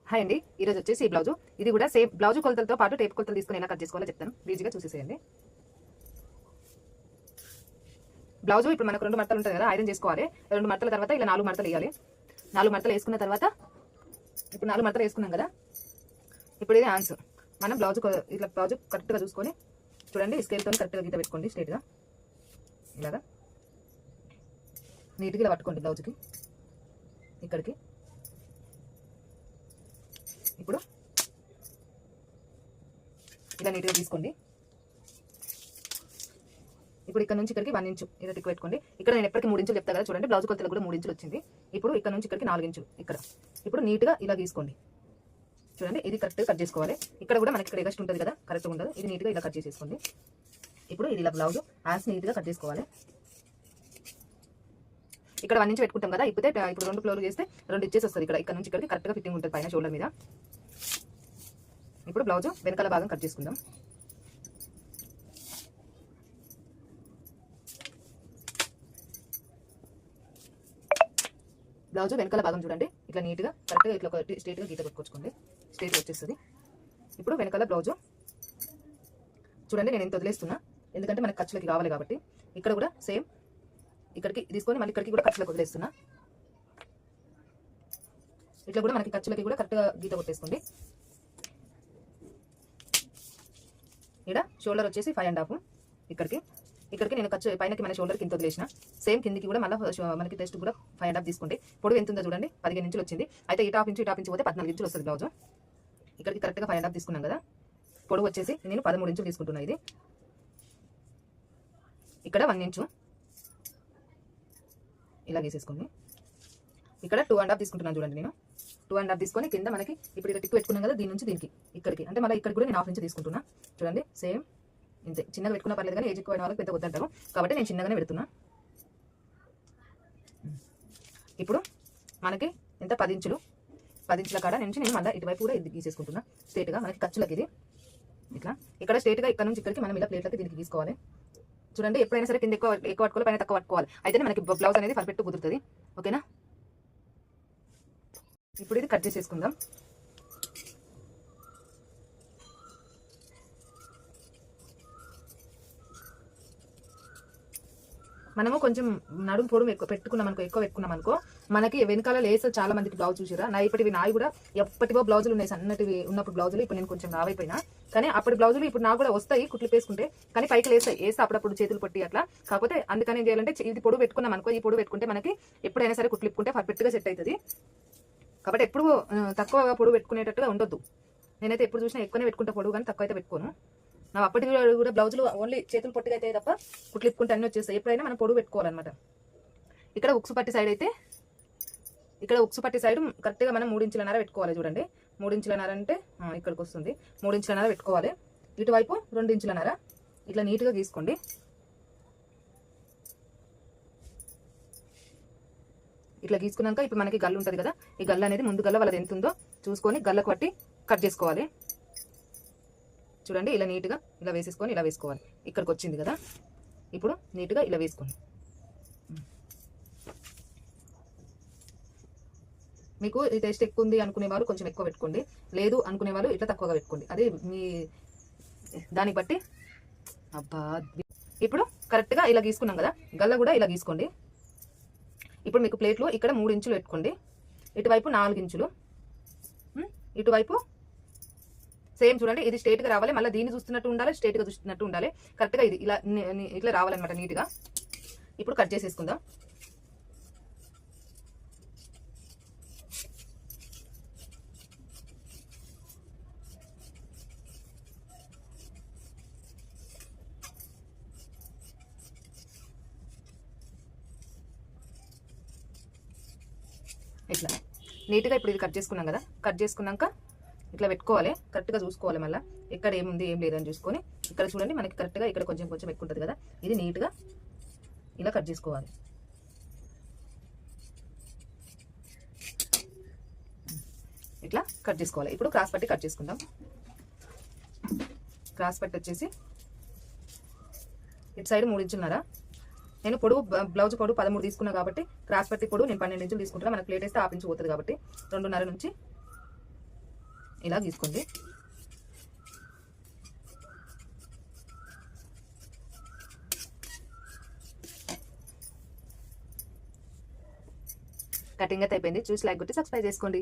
Hi అండి, ఈరోజు వచ్చేసి ఈ బ్లౌజ్ ఇది కూడా సేమ్ బ్లౌజ్ కొలతలతో పాటు టేప్ కొలతలు తీసుకొని ఎలా కట్ చేసుకోవాలో చెప్తాను. ఈజీగా చూసేసేయండి. బ్లౌజ్ ఇప్పుడు మనకు 2 మడతలు ఉంటుంది కదా, ఐరన్ చేసుకోవాలి. 2 మడతల తర్వాత ఇలా 4 మడతలు వేయాలి. 4 మడతలు వేసుకున్న తర్వాత ఇప్పుడు 4 మడతలు వేసుకున్నాం కదా, ఇప్పుడు ఇది హ్యాండ్స్. మనం బ్లౌజ్ ఇట్లా బ్లౌజ్ కరెక్ట్గా చూసుకొని చూడండి, స్కేల్తో కరెక్ట్గా గీత పెట్టుకోండి. స్ట్రైట్గా ఇలాగా నీట్గా ఇలా పట్టుకోండి బ్లౌజ్కి ఇక్కడికి. ఇప్పుడు ఇలా నీట్గా తీసుకోండి. ఇప్పుడు ఇక్కడ నుంచి ఇక్కడికి 1 ఇంచు ఇలా టిక్ పెట్టుకోండి. ఇక్కడ నేను ఎప్పటికీ 3 ఇంచులు చెప్తా కదా, చూడండి బ్లౌజ్ కొలతలు కూడా 3 ఇంచులు వచ్చింది. ఇప్పుడు ఇక్కడ నుంచి ఇక్కడికి 4 ఇంచులు ఇక్కడ. ఇప్పుడు నీట్గా ఇలా తీసుకోండి. చూడండి ఇది కరెక్ట్గా కట్ చేసుకోవాలి. ఇక్కడ కూడా మనకి ఇక్కడ ఎగస్ట్ ఉంటుంది కదా, కరెక్ట్గా ఉండదు. ఇది నీట్గా ఇలా కట్ చేసేసుకోండి. ఇప్పుడు ఇది ఇలా బ్లౌజ్ హ్యాండ్స్ నీట్గా కట్ చేసుకోవాలి. ఇక్కడ 1 ఇంచు పెట్టుకుంటాం కదా, ఇప్పుడు 2 ఫ్లోర్లు చేస్తే 2 ఇచ్చేసి వస్తుంది. ఇక్కడ నుంచి ఇక్కడికి కరెక్ట్గా ఫిట్టింగ్ ఉంటుంది పైన షోల్డర్ మీద. ఇప్పుడు బ్లౌజ్ వెనకాల భాగం కట్ చేసుకుందాం. బ్లౌజ్ వెనకాల భాగం చూడండి, ఇట్లా నీట్గా కరెక్ట్గా ఇట్లా స్ట్రైట్గా గీత పెట్టుకోండి. స్ట్రైట్గా వచ్చేస్తుంది. ఇప్పుడు వెనకాల బ్లౌజ్ చూడండి, నేను ఎంత వదిలేస్తున్నా ఎందుకంటే మనకి ఖర్చులకి కావాలి కాబట్టి. ఇక్కడ కూడా సేమ్ ఇక్కడికి తీసుకొని మళ్ళీ ఇక్కడికి కూడా ఖర్చులకు వదిలేస్తున్నా. ఇట్లా కూడా మనకి ఖర్చులకి కూడా కరెక్ట్గా గీత కొట్టేసుకోండి. ఇక్కడ షోల్డర్ వచ్చేసి 5.5. ఇక్కడికి నేను ఖర్చు పైనకి మన షోల్డర్కి ఇంత వదిలేసిన. సేమ్ కిందికి కూడా మళ్ళీ మనకి టెస్ట్ కూడా 5.5 తీసుకోండి. పొడవు ఎంత ఉందో చూడండి, 15 ఇంచులు వచ్చింది. అయితే ఇటు హాఫ్ ఇంచు పోతే 14 ఇంచులు వస్తుంది బ్లౌజ్. ఇక్కడికి కరెక్ట్గా 5.5 తీసుకున్నాం కదా. పొడవు వచ్చేసి నేను 13 ఇంచులు తీసుకుంటున్నా. ఇది ఇక్కడ 1 ఇంచు ఇలా గీసేసుకోండి. ఇక్కడ 2.5 తీసుకుంటున్నాను చూడండి. నేను 2.5 తీసుకొని కింద మనకి ఇప్పుడు ఇక్కడ టిక్ పెట్టుకున్నాం కదా, దీని నుంచి దీనికి ఇక్కడికి అంటే మళ్ళీ ఇక్కడ కూడా నేను 1/2 ఇంచు తీసుకుంటున్నా. చూడండి సేమ్ ఇంతే. చిన్నగా పెట్టుకున్నా పర్లేదు కానీ ఏజ్ ఎక్కువ అయిన వాళ్ళకి పెద్ద వద్దంటారు కాబట్టి నేను చిన్నగానే పెడుతున్నా. ఇప్పుడు మనకి ఎంత 10 ఇంచులు. 10 ఇంచుల కాడ నుంచి నేను మళ్ళీ ఇటువైపు కూడా ఇది గీసేసుకుంటున్నా స్ట్రైట్గా మనకి ఖర్చులకి. ఇది ఇట్లా ఇక్కడ స్ట్రైట్గా ఇక్కడ నుంచి ఇక్కడికి మనం ఇలా ప్లేట్లకి దీనికి తీసుకోవాలి. చూడండి ఎప్పుడైనా సరే కింద ఎక్కువ పట్టుకోవాలి, పైన తక్కువ పట్టుకోవాలి. అయితేనే మనకి బ్లౌజ్ అనేది పర్ఫెక్ట్ కుదురుతుంది. ఓకేనా? ఇప్పుడు ఇది కట్ చేసేసుకుందాం. మనము కొంచెం నడుము పొడుము ఎక్కువ పెట్టుకున్నాం అనుకో మనకి వెనకాల లేస్ చాలా మందికి బ్లౌజ్ చూసిరా. ఇప్పటివి నాయి కూడా ఎప్పటివో బ్లౌజులు ఉన్నాయి, సన్నటివి ఉన్నప్పుడు బ్లౌజులు. ఇప్పుడు నేను కొంచెం రావైపోయినా కానీ అప్పటి బ్లౌజులు ఇప్పుడు నాకు కూడా వస్తాయి కుట్లు వేసుకుంటే, కానీ పైకి వేస్తే అప్పుడప్పుడు చేతులు పట్టి అట్లా. కాకపోతే అందుకని ఏం చేయాలంటే ఇది పొడుగు పెట్టుకున్నాం అనుకో, ఈ పొడుగు పెట్టుకుంటే మనకి ఎప్పుడైనా సరే కుట్లు ఇప్పుకుంటే పర్ఫెక్ట్గా సెట్ అవుతుంది. కాబట్టి ఎప్పుడు తక్కువగా పొడుగు పెట్టుకునేటట్టుగా ఉండొద్దు. నేనైతే ఎప్పుడు చూసినా ఎక్కువనే పెట్టుకుంటా పొడుగు, కానీ తక్కువ అయితే పెట్టుకోను. నా అప్పటి కూడా బ్లౌజులు ఓన్లీ చేతులు పొట్టిగా అయితే తప్ప కుట్లు ఇప్పుకుంటే అన్నీ వచ్చేస్తాయి. ఎప్పుడైనా మనం పొడుగు పెట్టుకోవాలన్నమాట. ఇక్కడ ఉక్సు పట్టి సైడ్ అయితే ఇక్కడ ఉక్సు పట్టి సైడ్ కరెక్ట్గా మనం 3 ఇంచులన్నర పెట్టుకోవాలి. చూడండి 3 ఇంచులన్నర అంటే ఇక్కడికి వస్తుంది. 3 ఇంచులన్నర పెట్టుకోవాలి. ఇటువైపు 2 ఇంచులన్నర ఇట్లా నీట్గా గీసుకోండి. ఇట్లా గీసుకున్నాక ఇప్పుడు మనకి గల్లు ఉంటుంది కదా, ఈ గల్లు అనేది ముందు గల్ల వాళ్ళది ఎంత ఉందో చూసుకొని గల్లకు పట్టి కట్ చేసుకోవాలి. చూడండి ఇలా నీట్గా ఇలా వేసేసుకొని ఇలా వేసుకోవాలి. ఇక్కడికి వచ్చింది కదా, ఇప్పుడు నీట్గా ఇలా వేసుకోండి. మీకు ఈ టేస్ట్ ఎక్కువ ఉంది అనుకునే వాళ్ళు కొంచెం ఎక్కువ పెట్టుకోండి, లేదు అనుకునే వాళ్ళు ఇట్లా తక్కువగా పెట్టుకోండి. అదే మీ దాన్ని బట్టి. అబ్బా ఇప్పుడు కరెక్ట్గా ఇలా గీసుకున్నాం కదా, గల్ల కూడా ఇలా గీసుకోండి. ఇప్పుడు మీకు ప్లేట్లో ఇక్కడ 3 ఇంచులు పెట్టుకోండి. ఇటువైపు 4 ఇంచులు, ఇటువైపు సేమ్ చూడండి. ఇది స్ట్రైట్గా రావాలి, మళ్ళీ దీన్ని చూస్తున్నట్టు ఉండాలి, స్ట్రైట్గా చూస్తున్నట్టు ఉండాలి. కరెక్ట్గా ఇది ఇలా ఇట్లా రావాలన్నమాట నీట్గా. ఇప్పుడు కట్ చేసేసుకుందాం. ఇట్లా నీట్గా ఇప్పుడు ఇది కట్ చేసుకున్నాం కదా, కట్ చేసుకున్నాక ఇట్లా పెట్టుకోవాలి. కరెక్ట్గా చూసుకోవాలి, మళ్ళీ ఎక్కడ ఏముంది ఏం లేదని చూసుకొని. ఇక్కడ చూడండి మనకి కరెక్ట్గా ఇక్కడ కొంచెం ఎక్కువ ఉంటుంది కదా, ఇది నీట్గా ఇలా కట్ చేసుకోవాలి. ఇట్లా కట్ చేసుకోవాలి. ఇప్పుడు క్రాస్ పట్టి కట్ చేసుకుందాం. క్రాస్ పట్టి వచ్చేసి ఇటు సైడ్ 3 ఇంచులున్నర. నేను పొడుగు బ్లౌజ్ పొడుగు 13 తీసుకున్నా కాబట్టి క్రాస్ పట్టి పొడుగు నేను 12 ఇంచులు తీసుకుంటున్నా. మనకు ప్లేట్ వేస్తే 1/2 ఇంచు పోతుంది కాబట్టి 2.5 నుంచి ఇలా గీసుకోండి. కటింగ్ అయితే అయిపోయింది. చూసి లైక్ కొట్టి సబ్స్క్రైబ్ చేసుకోండి.